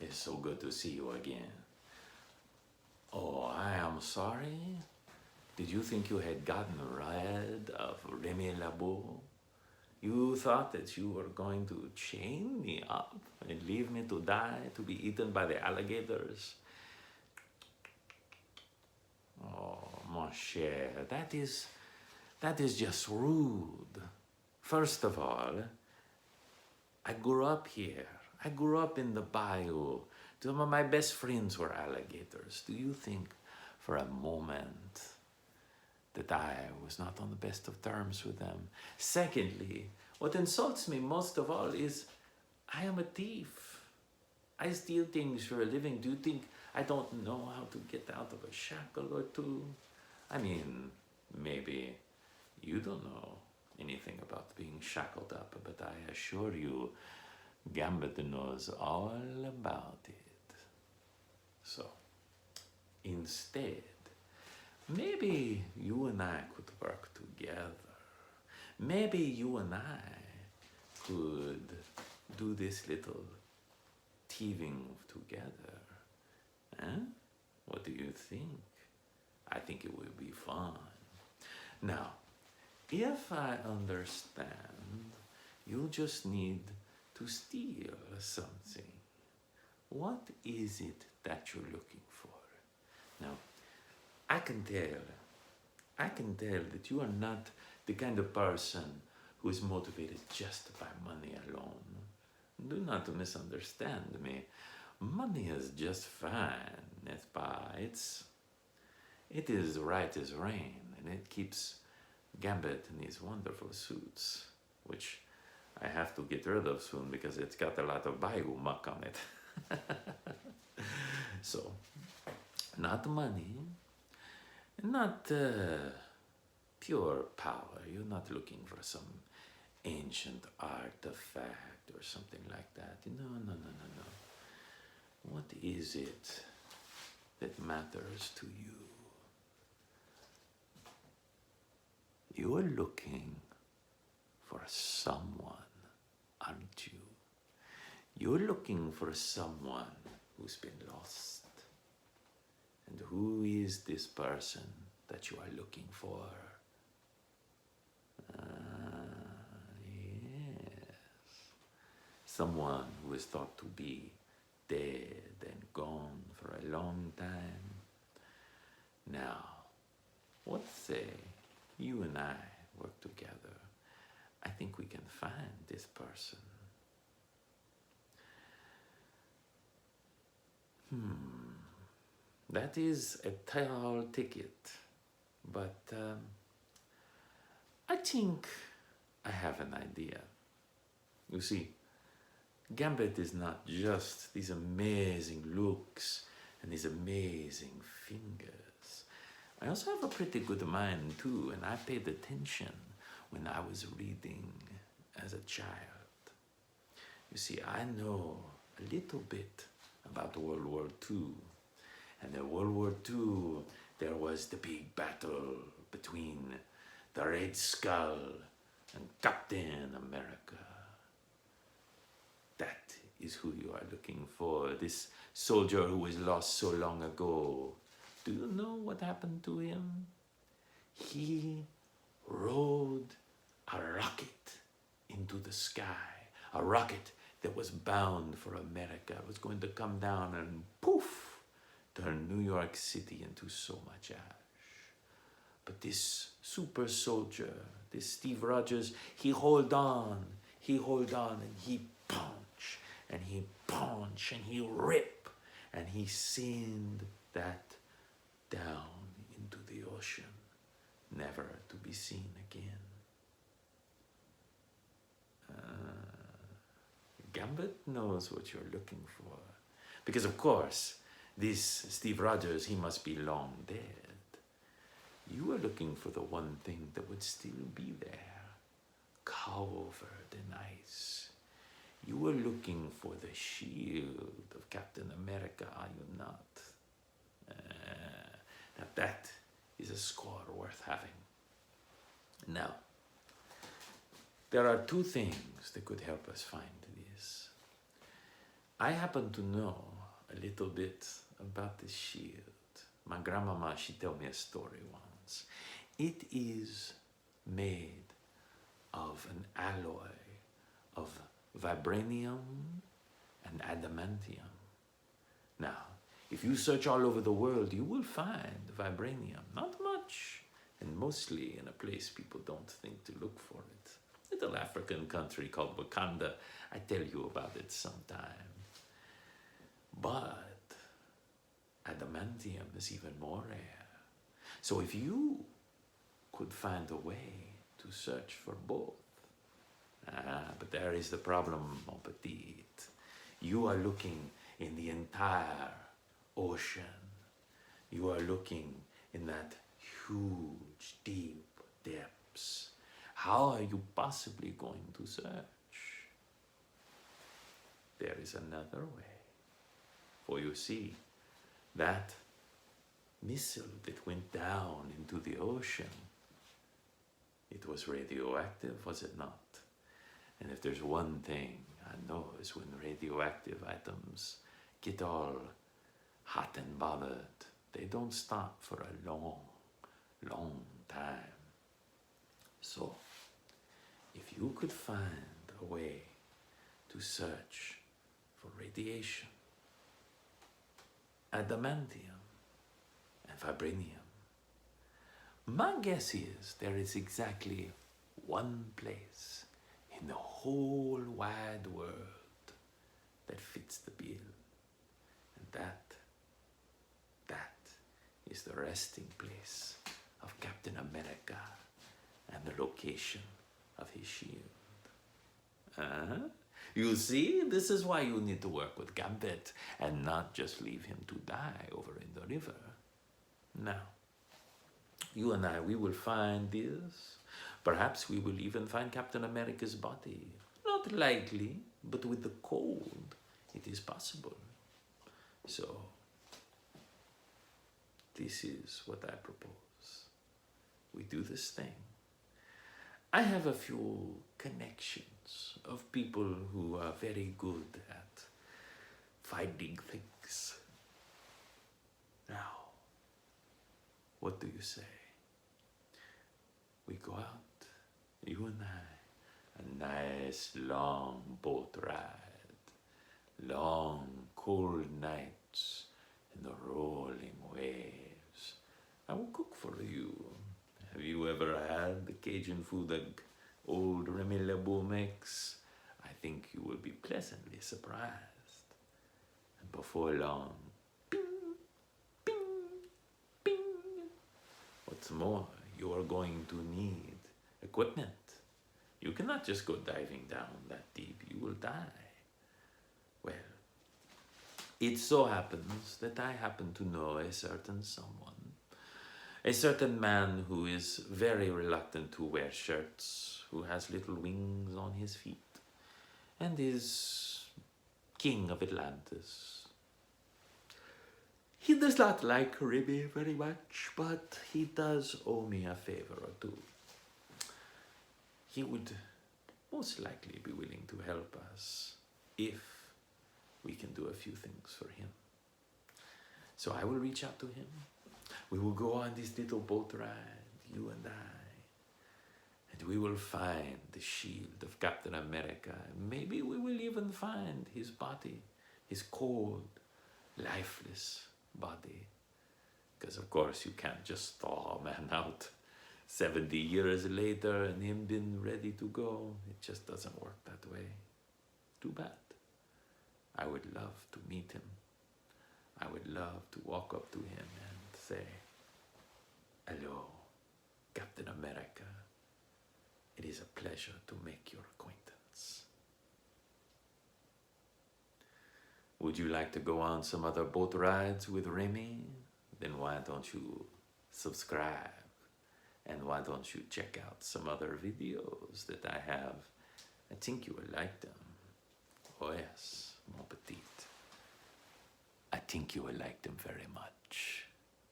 is so good to see you again. Oh, I am sorry. Did you think you had gotten rid of Remy Labo? You thought that you were going to chain me up and leave me to die, to be eaten by the alligators? Oh, mon cher, that is just rude. First of all, I grew up here. I grew up in the bayou. Some of my best friends were alligators. Do you think for a moment that I was not on the best of terms with them? Secondly, what insults me most of all is I am a thief. I steal things for a living. Do you think I don't know how to get out of a shackle or two? I mean, maybe you don't know anything about being shackled up, but I assure you, Gambit knows all about it. So, instead, maybe you and I could work together. Maybe you and I could do this little thieving together. Huh? What do you think? I think it will be fun. Now, if I understand, you just need to steal something. What is it that you're looking for? Now, I can tell that you are not the kind of person who is motivated just by money alone. Do not misunderstand me. Money is just fine, n'est pas? It is right as rain, and it keeps Gambit in these wonderful suits, which I have to get rid of soon because it's got a lot of bayou muck on it. So, not money, not pure power. You're not looking for some ancient artifact or something like that. No. What is it that matters to you? You're looking for someone, aren't you? You're looking for someone who's been lost. And who is this person that you are looking for? Yes. Someone who is thought to be dead and gone for a long time. Now, what say you and I work together? I think we can find this person. That is a tall ticket, but I think I have an idea. You see, Gambit is not just these amazing looks and these amazing fingers. I also have a pretty good mind too, and I paid attention when I was reading as a child. You see, I know a little bit about World War II. And in World War II, there was the big battle between the Red Skull and Captain America. That is who you are looking for, this soldier who was lost so long ago. Do you know what happened to him? He rode a rocket into the sky, a rocket that was bound for America. It was going to come down and poof, turn New York City into so much ash. But this super soldier, this Steve Rogers, he hold on, and he punch, and he rip, and he send that down into the ocean, never to be seen again. Gambit knows what you're looking for. Because of course, this Steve Rogers, he must be long dead. You are looking for the one thing that would still be there, covered in ice. You are looking for the shield of Captain America, are you not? Now that is a score worth having. Now, there are two things that could help us find this. I happen to know a little bit about this shield. My grandmama, she told me a story once. It is made of an alloy of vibranium and adamantium. Now, if you search all over the world, you will find vibranium. Not much, and mostly in a place people don't think to look for it. Little African country called Wakanda. I tell you about it sometime. But adamantium is even more rare. So if you could find a way to search for both. But there is the problem, mon petit. You are looking in the entire ocean. You are looking in that huge, deep depths. How are you possibly going to search? There is another way. For you see, that missile that went down into the ocean, it was radioactive, was it not? And if there's one thing I know is when radioactive items get all hot and bothered, they don't stop for a long, long time. So, if you could find a way to search for radiation, adamantium, and vibranium, my guess is there is exactly one place in the whole wide world that fits the bill. And that is the resting place of Captain America and the location of his shield. You see, this is why you need to work with Gambit and not just leave him to die over in the river. Now, you and I, we will find this. Perhaps we will even find Captain America's body. Not likely, but with the cold, it is possible. So, this is what I propose. We do this thing. I have a few connections of people who are very good at finding things. Now, what do you say? We go out, you and I, a nice long boat ride, long cold nights in the rolling waves. I will cook for you. Have you ever had the Cajun food that old Remy Lebeau makes? I think you will be pleasantly surprised. And before long, ping, ping, ping. What's more, you are going to need equipment. You cannot just go diving down that deep. You will die. Well, it so happens that I happen to know a certain someone. A certain man who is very reluctant to wear shirts, who has little wings on his feet, and is king of Atlantis. He does not like Remy very much, but he does owe me a favor or two. He would most likely be willing to help us if we can do a few things for him. So I will reach out to him. We will go on this little boat ride, you and I, and we will find the shield of Captain America. Maybe we will even find his body, his cold, lifeless body. Because of course you can't just thaw a man out 70 years later and him being ready to go. It just doesn't work that way. Too bad. I would love to meet him. I would love to walk up to him and say, "Hello, Captain America. It is a pleasure to make your acquaintance. Would you like to go on some other boat rides with Remy? Then why don't you subscribe? And why don't you check out some other videos that I have? I think you will like them. Oh yes, mon petit. I think you will like them very much."